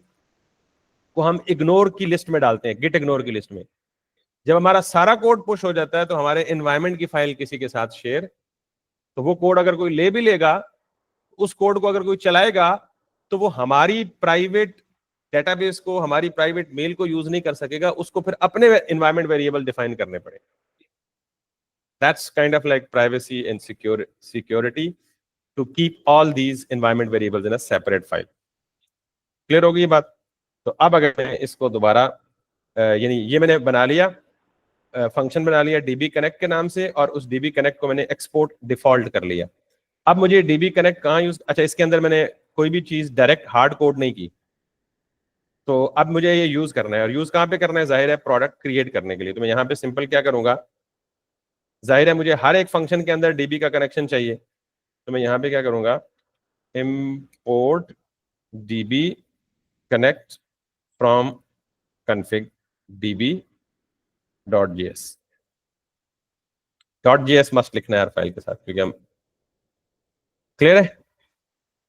को हम इग्नोर की लिस्ट में डालते हैं, गिट इग्नोर की लिस्ट में। जब हमारा सारा कोड पुश हो जाता है तो हमारे एनवायरनमेंट की फाइल किसी के साथ शेयर, तो वो कोड अगर कोई ले भी लेगा, उस कोड को अगर कोई चलाएगा तो वो हमारी प्राइवेट डेटाबेस को, हमारी प्राइवेट मेल को यूज नहीं कर सकेगा, उसको फिर अपने एनवायरनमेंट वेरिएबल डिफाइन करने पड़े। That's kind of like privacy and security to keep all these environment variables in a separate file. Clear होगी ये बात? तो अब अगर मैं इसको दोबारा यानी ये मैंने बना लिया, फंक्शन बना लिया DB कनेक्ट के नाम से, और उस DB कनेक्ट को मैंने एक्सपोर्ट डिफॉल्ट कर लिया। अब मुझे DB कनेक्ट कहाँ यूज, अच्छा इसके अंदर मैंने कोई भी चीज डायरेक्ट हार्ड कोड नहीं की, तो अब मुझे ये यूज करना है। और यूज कहाँ पे करना है, जाहिर है प्रोडक्ट क्रिएट करने के लिए। तो मैं यहाँ पे सिंपल क्या करूंगा, जाहिर है मुझे हर एक फंक्शन के अंदर DB का कनेक्शन चाहिए, तो मैं यहाँ पे क्या करूंगा, import DB connect from config db.js। .js must लिखना है हर फाइल के साथ, क्योंकि हम, क्लियर है।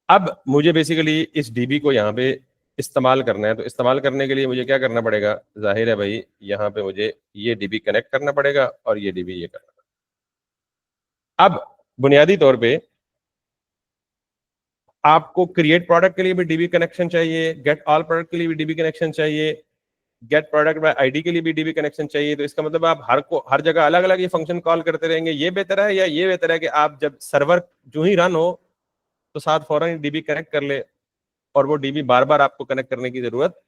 अब मुझे बेसिकली इस DB को यहाँ पे इस्तेमाल करना है, तो इस्तेमाल करने के लिए मुझे क्या करना पड़ेगा, जाहिर है भाई यहाँ पे मुझे ये DB कनेक्ट करना पड़ेगा और ये DB ये करना पड़ेगा। अब बुनियादी तौर पे आपको क्रिएट प्रोडक्ट के लिए भी DB कनेक्शन चाहिए, गेट ऑल प्रोडक्ट के लिए भी DB कनेक्शन चाहिए, गेट प्रोडक्ट बाय आईडी के लिए भी DB कनेक्शन चाहिए। तो इसका मतलब आप हर जगह अलग अलग ये फंक्शन कॉल करते रहेंगे, ये बेहतर है या ये बेहतर है कि आप जब सर्वर जो ही रन हो तो साथ फौरन DB कनेक्ट कर ले और वो DB बार बार आपको कनेक्ट करने की जरूरत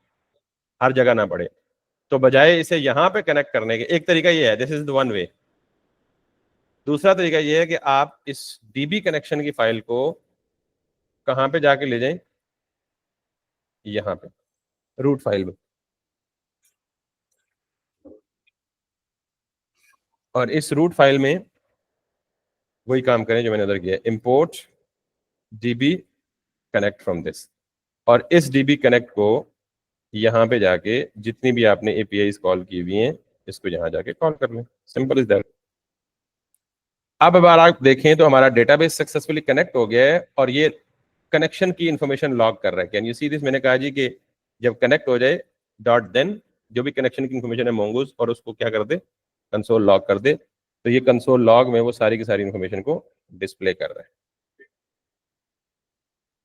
हर जगह ना पड़े। तो बजाय इसे यहाँ पे कनेक्ट करने के, एक तरीका ये है, this is the one way. दूसरा तरीका ये है कि आप इस DB कनेक्शन की फाइल को कहाँ पे जाके ले जाएं, यहाँ पे रूट फाइल में, और इस रूट फाइल में वही काम करें जो मैंने उधर किया, import db connect from this, और इस db कनेक्ट को यहाँ पे जाके जितनी भी आपने एपीआईज कॉल की हुई हैं इसको यहाँ जाके कॉल कर लें, सिंपल इज दैट। अब अगर आप देखें तो हमारा डेटाबेस सक्सेसफुली कनेक्ट हो गया है और ये कनेक्शन की इंफॉर्मेशन लॉग कर रहा है। Can you see this? मैंने कहा जी कि जब कनेक्ट हो जाए डॉट देन जो भी कनेक्शन की इंफॉर्मेशन है मोंगोज, और उसको क्या कर दे, कंसोल लॉग कर दे, तो ये कंसोल लॉग में वो सारी की सारी इंफॉर्मेशन को डिस्प्ले कर रहा है।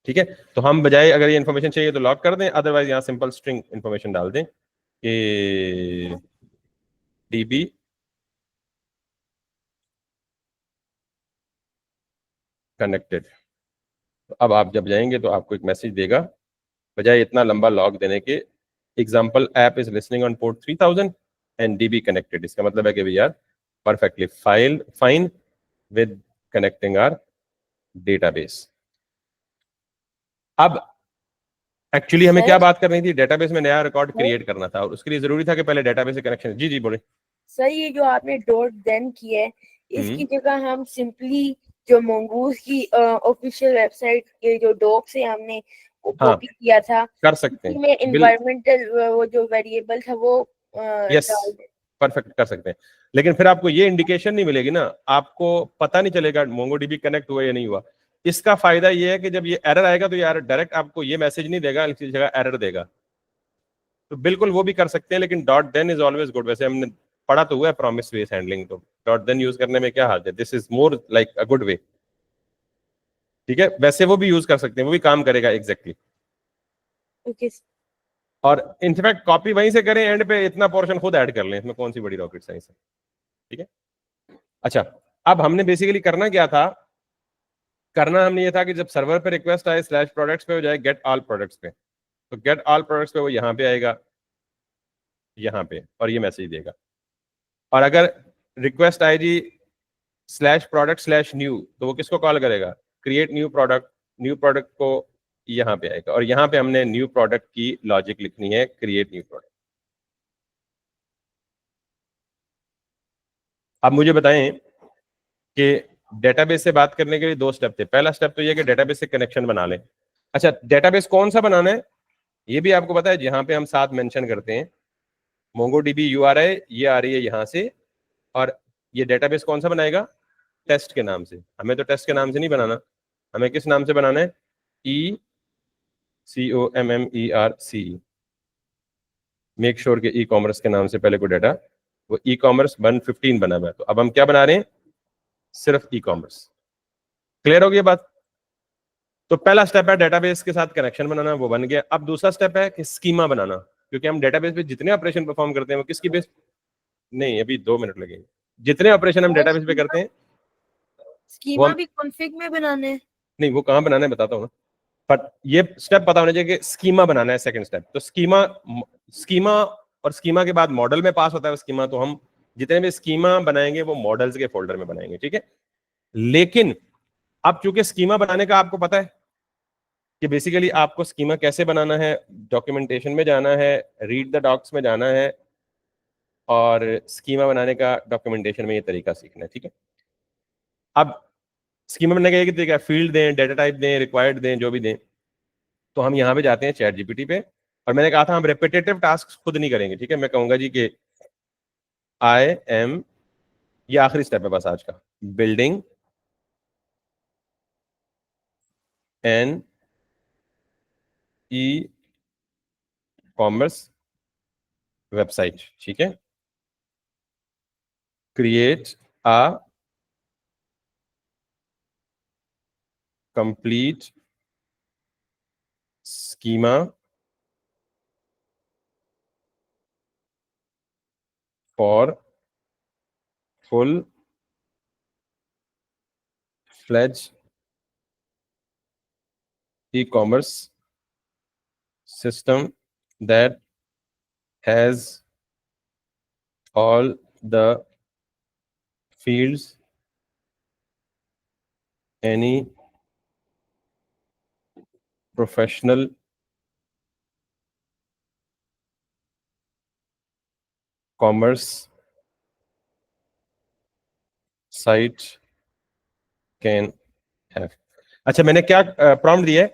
ठीक है, तो हम बजाय अगर ये इंफॉर्मेशन चाहिए तो लॉग कर दें, अदरवाइज यहाँ सिंपल स्ट्रिंग इंफॉर्मेशन डाल दें कि db कनेक्टेड। तो अब आप जब जाएंगे तो आपको एक मैसेज देगा, बजाय इतना लंबा लॉग देने के, example app is listening on port 3000 and DB connected. इसका मतलब है कि we are perfectly fine with connecting our database. अब एक्चुअली हमें क्या सर बात करनी थी, डेटाबेस में नया रिकॉर्ड क्रिएट करना था, और उसके लिए जरूरी था कि पहले डेटाबेस से कनेक्शन। जी जी बोले। सर ये जो आपने डॉट देन किया है, इसकी जगह हम सिंपली जो मंगूज की ऑफिशियल वेबसाइट के जो डॉक्स है हमने वो हाँ कॉपी किया था, कर सकते इसी हैं, में बिल इन्वायरमेंटल वो जो वेरिएबल था वो यस डाल दे। परफेक्ट कर सकते हैं, लेकिन फिर आपको ये इंडिकेशन नहीं मिलेगी ना, आपको पता नहीं चलेगा मोंगोडीबी कनेक्ट हुआ या नहीं हुआ। इसका फायदा ये है कि जब ये एरर आएगा तो यार डायरेक्ट आपको ये मैसेज नहीं देगा, इसकी जगह एरर देगा, तो बिल्कुल वो भी कर सकते हैं, लेकिन dot then is always good. वैसे हमने पढ़ा तो हुआ है प्रॉमिस बेस हैंडलिंग, तो डॉट देन यूज करने में क्या हाल है, this is more like a good way. ठीक है, वैसे वो भी यूज कर सकते हैं, वो भी काम करेगा एग्जैक्टली ओके और इनफैक्ट कॉपी वहीं से करें, एंड पे इतना पोर्शन खुद ऐड कर लें, इसमें कौन सी बड़ी रॉकेट साइंस है। ठीक है, अच्छा, अब हमने बेसिकली करना क्या था, करना हमने ये था कि जब सर्वर पे रिक्वेस्ट आए स्लैश प्रोडक्ट्स पे हो जाए गेट ऑल प्रोडक्ट्स पे, तो गेट ऑल प्रोडक्ट्स पे वो यहाँ पे आएगा, यहाँ पे, और ये मैसेज देगा। और अगर रिक्वेस्ट आए G slash product slash new, तो वो किसको कॉल करेगा, create new product, new product को यहाँ पे आएगा, और यहाँ पे हमने न्यू प्रोडक्ट की लॉजिक लिखनी है, क्रिएट न्यू प्रोडक्ट। अब मुझे बताएं कि डेटाबेस से बात करने के लिए दो स्टेप थे। पहला स्टेप तो ये कि डेटाबेस से कनेक्शन बना लें। अच्छा, डेटाबेस कौन सा बनाना है ये भी आपको पता है, जहां पे हम साथ मेंशन करते हैं मोंगोडीबी यूआरआई, ये आ रही है यहाँ से, और ये डेटाबेस कौन सा बनाएगा, टेस्ट के नाम से। हमें तो टेस्ट के नाम से नहीं बनाना, हमें किस नाम से बनाना है, ECOMMERCE, मेक श्योर के ई कॉमर्स के नाम से पहले को डाटा, वो ई कॉमर्स 115 बना हुआ है, तो अब हम क्या बना रहे हैं, सिर्फ ई कॉमर्स। क्लियर हो गई बात? तो पहला स्टेप है डेटाबेस के साथ कनेक्शन बनाना, वो बन गया। अब दूसरा स्टेप है कि स्कीमा बनाना, क्योंकि हम डेटाबेस पे जितने ऑपरेशन परफॉर्म करते हैं वो किसकी बेस, नहीं अभी 2 मिनट लगेंगे, जितने ऑपरेशन हम डेटाबेस पे करते हैं वो स्कीमा हम, भी कॉन्फ़िग में बनाने हैं। नहीं वो कहाँ बनाना है बताता हूँ ना, बट ये स्टेप पता होना चाहिए कि स्कीमा बनाना है सेकंड स्टेप। तो स्कीमा, स्कीमा और स्कीमा के बाद मॉडल में पास होता है स्कीमा, तो हम जितने भी स्कीमा बनाएंगे वो मॉडल्स के फोल्डर में बनाएंगे। ठीक है, लेकिन अब चूंकि स्कीमा बनाने का आपको पता है कि बेसिकली आपको स्कीमा कैसे बनाना है, डॉक्यूमेंटेशन में जाना है, रीड द डॉक्स में जाना है, और स्कीमा बनाने का डॉक्यूमेंटेशन में ये तरीका सीखना है। ठीक है, अब स्कीमा बनाने का एक तरीका, फील्ड दें, डेटा टाइप दें, रिक्वायर्ड दें, जो भी दें। तो हम यहाँ पे जाते हैं चैट जीपीटी पे, और मैंने कहा था हम रेपिटेटिव टास्क खुद नहीं करेंगे। ठीक है, मैं कहूंगा जी कि आई एम, ये आखिरी स्टेप है बस आज का, building an e-commerce website. ठीक है, create a complete schema for full fledge e-commerce system that has all the fields any professional commerce site can have. अच्छा, मैंने क्या प्रॉम्प्ट दिया है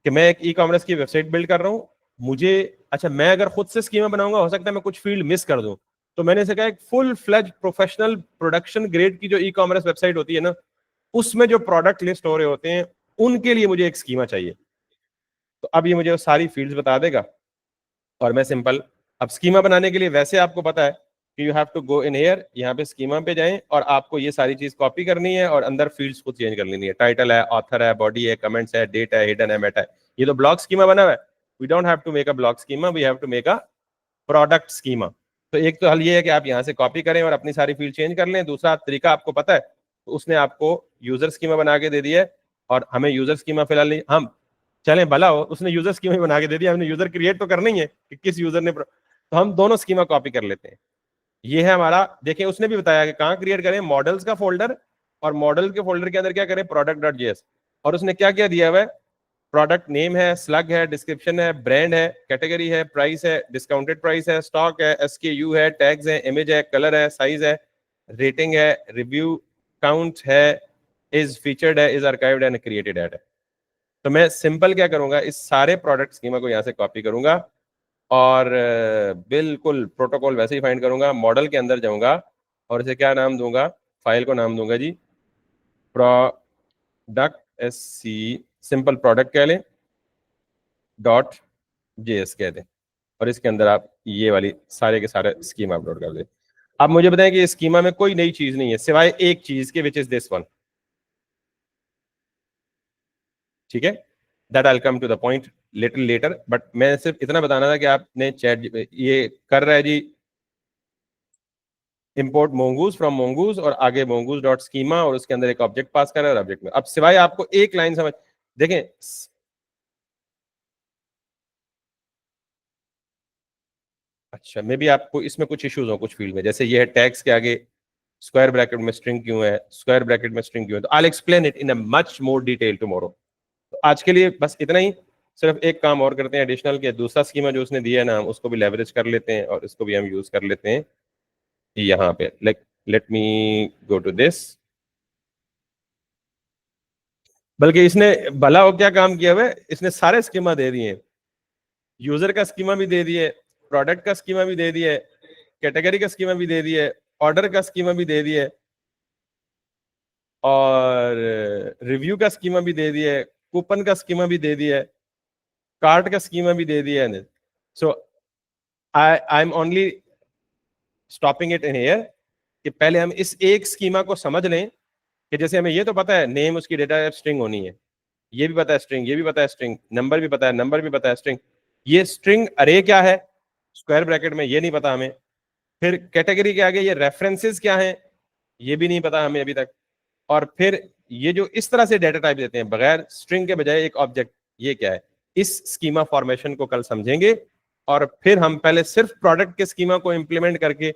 कि मैं एक ई कॉमर्स की वेबसाइट बिल्ड कर रहा हूँ, मुझे, अच्छा मैं अगर खुद से स्कीमा बनाऊंगा हो सकता है मैं कुछ फील्ड मिस कर दूं, तो मैंने इसे कहा एक full fledge professional production grade की जो ई कॉमर्स वेबसाइट होती है ना, उसमें जो प्रोडक्ट लिस्ट हो रहे होते हैं उनके लिए मुझे एक स्कीमा चाहिए। तो अब ये मुझे वो सारी फील्ड्स बता देगा और मैं सिंपल, अब स्कीमा बनाने के लिए वैसे आपको पता है कि you have to go in here, यहाँ पे स्कीमा पे जाएं और आपको ये सारी चीज कॉपी करनी है और अंदर फील्ड्स खुद चेंज कर लेनी है। टाइटल है, ऑथर है, बॉडी है, कमेंट्स है, डेट है, हिडन है, मेटा है। ये तो ब्लॉक स्कीमा बना हुआ है। We don't have to make a block schema, we have to make a product schema. तो एक तो हल ये है कि आप यहाँ से कॉपी करें और अपनी सारी फील्ड चेंज कर लें। दूसरा तरीका आपको पता है, तो उसने आपको यूजर स्कीमा बना के दे दी है और हमें यूजर स्कीमा फिलहाल नहीं, हम चलें भला हो, उसने यूजर स्कीमा ही बना के दे दिया, हमने यूजर क्रिएट तो करना ही है कि किस यूजर ने, तो हम दोनों स्कीमा कॉपी कर लेते हैं। ये है हमारा, देखिए उसने भी बताया कि कहाँ क्रिएट करें, मॉडल्स का फोल्डर, और मॉडल के फोल्डर के अंदर क्या करें, प्रोडक्ट.js। और उसने क्या क्या दिया हुआ है, प्रोडक्ट नेम है, स्लग है, डिस्क्रिप्शन है, ब्रांड है, कैटेगरी है, प्राइस है, डिस्काउंटेड प्राइस है, स्टॉक है, SKU है, टैग्स है, इमेज है, कलर है, साइज है, रेटिंग है, रिव्यू काउंट है, इज फीचर्ड है, is archived and created at है। तो मैं सिंपल क्या करूंगा, इस सारे प्रोडक्ट स्कीमा को यहाँ से कॉपी करूंगा और बिल्कुल प्रोटोकॉल वैसे ही फाइंड करूंगा, मॉडल के अंदर जाऊंगा और इसे क्या नाम दूंगा, फाइल को नाम दूंगा जी प्रोडक्ट SC, सिंपल प्रोडक्ट कह लें, .js कह दें, और इसके अंदर आप ये वाली सारे के सारे स्कीमा अपलोड कर दें। अब मुझे बताएं कि स्कीमा में कोई नई चीज नहीं है सिवाय एक चीज के, विच इज दिस वन। ठीक है, that I come to the point little later, but मैं सिर्फ इतना बताना था कि आपने चैट ये कर रहा है जी, इंपोर्ट मोंगूज फ्रॉम मोंगूज और आगे मोंगूज डॉट स्कीमा और उसके अंदर एक ऑब्जेक्ट पास कर रहा है, ऑब्जेक्ट में अब सिवाय आपको एक लाइन समझ, देखें अच्छा मे बी आपको इसमें कुछ इश्यूज हो कुछ फील्ड में, जैसे ये है टैग्स के आगे स्क्वायर ब्रैकेट में स्ट्रिंग क्यों है, स्क्वायर ब्रैकेट में स्ट्रिंग क्यों है, तो I will explain it in a much more detail tomorrow. तो आज के लिए बस इतना ही, सिर्फ एक काम और करते हैं एडिशनल के, दूसरा स्कीमा जो उसने दिया है ना, हम उसको भी लेवरेज कर लेते हैं और इसको भी हम यूज कर लेते हैं यहाँ पे। Like let me go to this, बल्कि इसने भला हो क्या काम किया हुआ है, इसने सारे स्कीमा दे दिए हैं, यूजर का स्कीमा भी दे दिए, प्रोडक्ट का स्कीमा भी दे दिया है, कैटेगरी का स्कीमा भी दे दिया है, ऑर्डर का स्कीमा भी दे दिया है, और रिव्यू का स्कीमा भी दे दिया है, कूपन का स्कीमा भी दे दिया है, कार्ट का स्कीमा भी दे दिया है। So I am only stopping it in here कि पहले हम इस एक स्कीमा को समझ लें कि जैसे हमें ये तो पता है नेम उसकी डेटा टाइप स्ट्रिंग होनी है, ये भी पता है स्ट्रिंग, ये भी पता है स्ट्रिंग, नंबर भी पता है, नंबर भी पता है स्ट्रिंग, ये स्ट्रिंग अरे क्या है स्क्वायर ब्रैकेट में ये नहीं पता हमें, फिर कैटेगरी के आगे ये रेफरेंसेस क्या है ये भी नहीं पता हमें अभी तक, और फिर ये जो इस तरह से डेटा टाइप देते हैं बगैर स्ट्रिंग के बजाय एक ऑब्जेक्ट, ये क्या है, इस स्कीमा फॉर्मेशन को कल समझेंगे। और फिर हम पहले सिर्फ प्रोडक्ट के स्कीमा को इंप्लीमेंट करके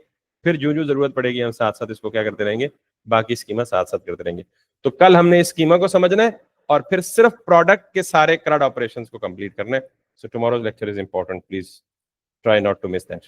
फिर जो जो जरूरत पड़ेगी हम साथ साथ इसको क्या करते रहेंगे, बाकी स्कीमा साथ साथ करते रहेंगे। तो कल हमने इस स्कीमा को समझना है और फिर सिर्फ प्रोडक्ट के सारे CRUD ऑपरेशंस को कंप्लीट करना है। So tomorrow's lecture is important, please try not to miss that.